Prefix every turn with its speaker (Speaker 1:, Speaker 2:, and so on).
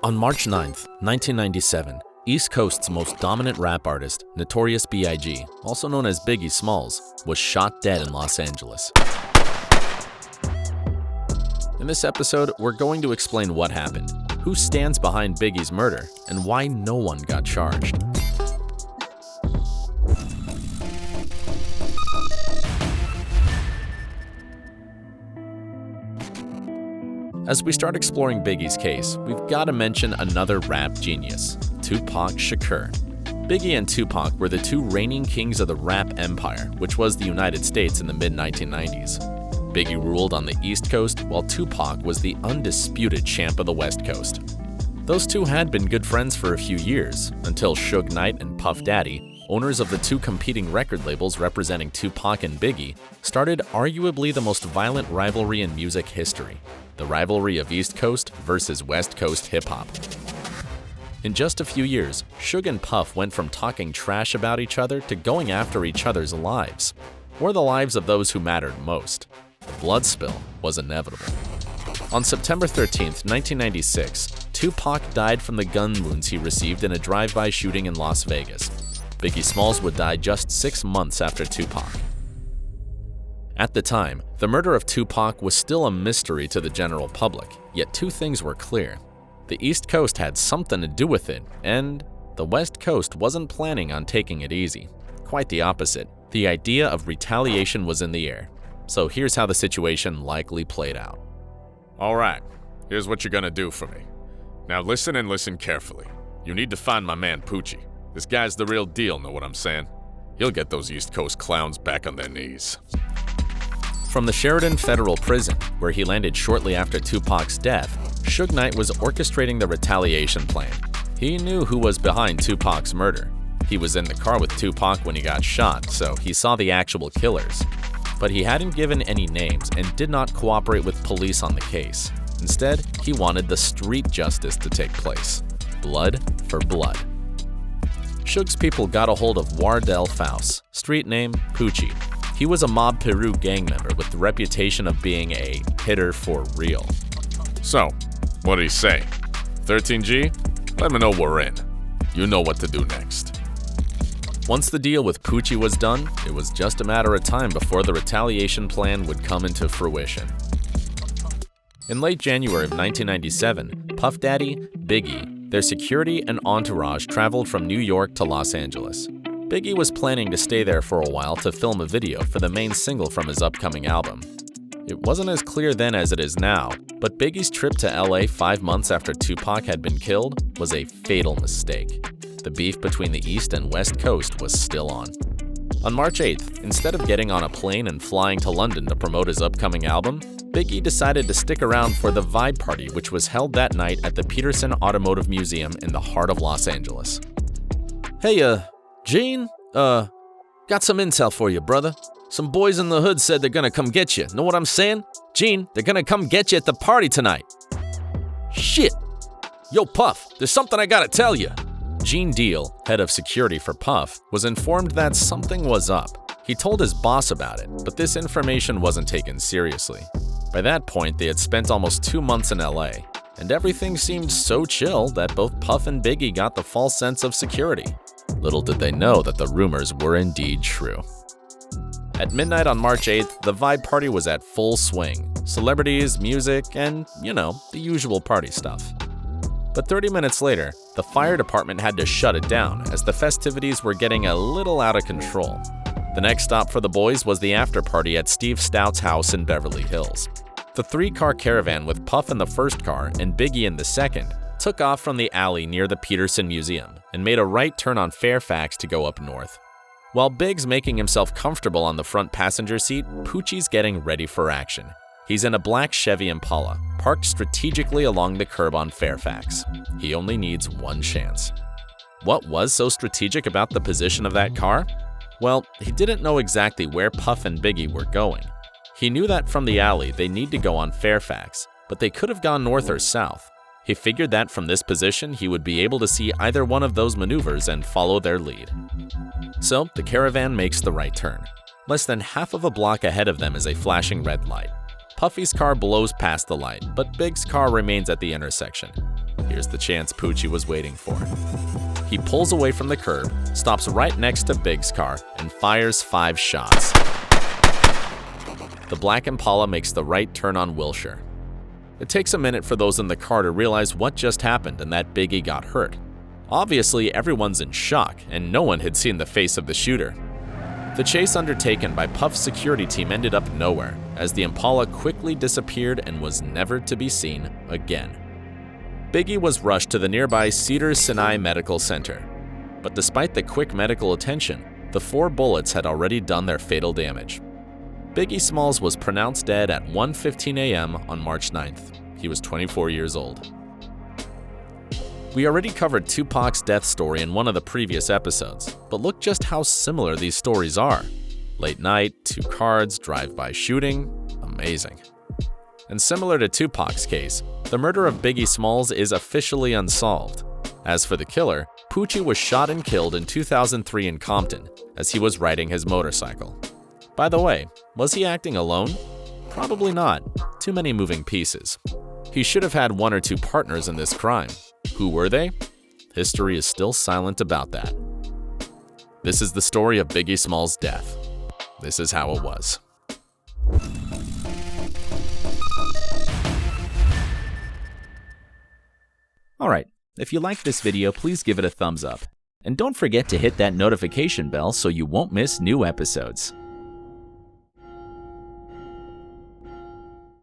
Speaker 1: On March 9th, 1997, East Coast's most dominant rap artist, Notorious B.I.G., also known as Biggie Smalls, was shot dead in Los Angeles. In this episode, we're going to explain what happened, who stands behind Biggie's murder, and why no one got charged. As we start exploring Biggie's case, we've got to mention another rap genius, Tupac Shakur. Biggie and Tupac were the two reigning kings of the rap empire, which was the United States in the mid-1990s. Biggie ruled on the East Coast, while Tupac was the undisputed champ of the West Coast. Those two had been good friends for a few years, until Suge Knight and Puff Daddy, owners of the two competing record labels representing Tupac and Biggie, started arguably the most violent rivalry in music history, the rivalry of East Coast versus West Coast hip-hop. In just a few years, Suge and Puff went from talking trash about each other to going after each other's lives, or the lives of those who mattered most. The blood spill was inevitable. On September 13, 1996, Tupac died from the gun wounds he received in a drive-by shooting in Las Vegas. Biggie Smalls would die just 6 months after Tupac. At the time, the murder of Tupac was still a mystery to the general public, yet two things were clear. The East Coast had something to do with it, and the West Coast wasn't planning on taking it easy. Quite the opposite. The idea of retaliation was in the air. So here's how the situation likely played out.
Speaker 2: All right, here's what you're gonna do for me. Now listen and listen carefully. You need to find my man Poochie. This guy's the real deal, know what I'm saying? He'll get those East Coast clowns back on their knees.
Speaker 1: From the Sheridan Federal Prison, where he landed shortly after Tupac's death, Suge Knight was orchestrating the retaliation plan. He knew who was behind Tupac's murder. He was in the car with Tupac when he got shot, so he saw the actual killers. But he hadn't given any names and did not cooperate with police on the case. Instead, he wanted the street justice to take place. Blood for blood. Suge's people got a hold of Wardell Fouse, street name Poochie. He was a Mob Peru gang member with the reputation of being a hitter for real.
Speaker 2: So, what did he say? 13G? Let me know we're in. You know what to do next.
Speaker 1: Once the deal with Poochie was done, it was just a matter of time before the retaliation plan would come into fruition. In late January of 1997, Puff Daddy, Biggie, their security and entourage traveled from New York to Los Angeles. Biggie was planning to stay there for a while to film a video for the main single from his upcoming album. It wasn't as clear then as it is now, but Biggie's trip to LA 5 months after Tupac had been killed was a fatal mistake. The beef between the East and West Coast was still on. On March 8th, instead of getting on a plane and flying to London to promote his upcoming album, Biggie decided to stick around for the Vibe Party, which was held that night at the Peterson Automotive Museum in the heart of Los Angeles. Hey, Gene, got some intel for you, brother. Some boys in the hood said they're gonna come get you. Know what I'm saying? Gene, they're gonna come get you at the party tonight. Shit! Yo, Puff, there's something I gotta tell you. Gene Deal, head of security for Puff, was informed that something was up. He told his boss about it, but this information wasn't taken seriously. By that point, they had spent almost 2 months in LA, and everything seemed so chill that both Puff and Biggie got the false sense of security. Little did they know that the rumors were indeed true. At midnight on March 8th, the Vibe Party was at full swing. Celebrities, music, and, the usual party stuff. But 30 minutes later, the fire department had to shut it down as the festivities were getting a little out of control. The next stop for the boys was the after party at Steve Stout's house in Beverly Hills. The 3-car caravan with Puff in the first car and Biggie in the second took off from the alley near the Peterson Museum and made a right turn on Fairfax to go up north. While Big's making himself comfortable on the front passenger seat, Poochie's getting ready for action. He's in a black Chevy Impala, parked strategically along the curb on Fairfax. He only needs one chance. What was so strategic about the position of that car? Well, he didn't know exactly where Puff and Biggie were going. He knew that from the alley they need to go on Fairfax, but they could have gone north or south. He figured that from this position he would be able to see either one of those maneuvers and follow their lead. So the caravan makes the right turn. Less than half of a block ahead of them is a flashing red light. Puffy's car blows past the light, but Big's car remains at the intersection. Here's the chance Poochie was waiting for. He pulls away from the curb, stops right next to Big's car, and fires 5 shots. The black Impala makes the right turn on Wilshire. It takes a minute for those in the car to realize what just happened and that Biggie got hurt. Obviously, everyone's in shock, and no one had seen the face of the shooter. The chase undertaken by Puff's security team ended up nowhere, as the Impala quickly disappeared and was never to be seen again. Biggie was rushed to the nearby Cedars-Sinai Medical Center. But despite the quick medical attention, the 4 bullets had already done their fatal damage. Biggie Smalls was pronounced dead at 1:15 a.m. on March 9th. He was 24 years old. We already covered Tupac's death story in one of the previous episodes, but look just how similar these stories are. Late night, 2 cards, drive-by shooting, amazing. And similar to Tupac's case, the murder of Biggie Smalls is officially unsolved. As for the killer, Poochie was shot and killed in 2003 in Compton as he was riding his motorcycle. By the way, was he acting alone? Probably not. Too many moving pieces. He should have had 1 or 2 partners in this crime. Who were they? History is still silent about that. This is the story of Biggie Small's death. This is how it was.
Speaker 3: Alright, if you liked this video, please give it a thumbs up. And don't forget to hit that notification bell so you won't miss new episodes.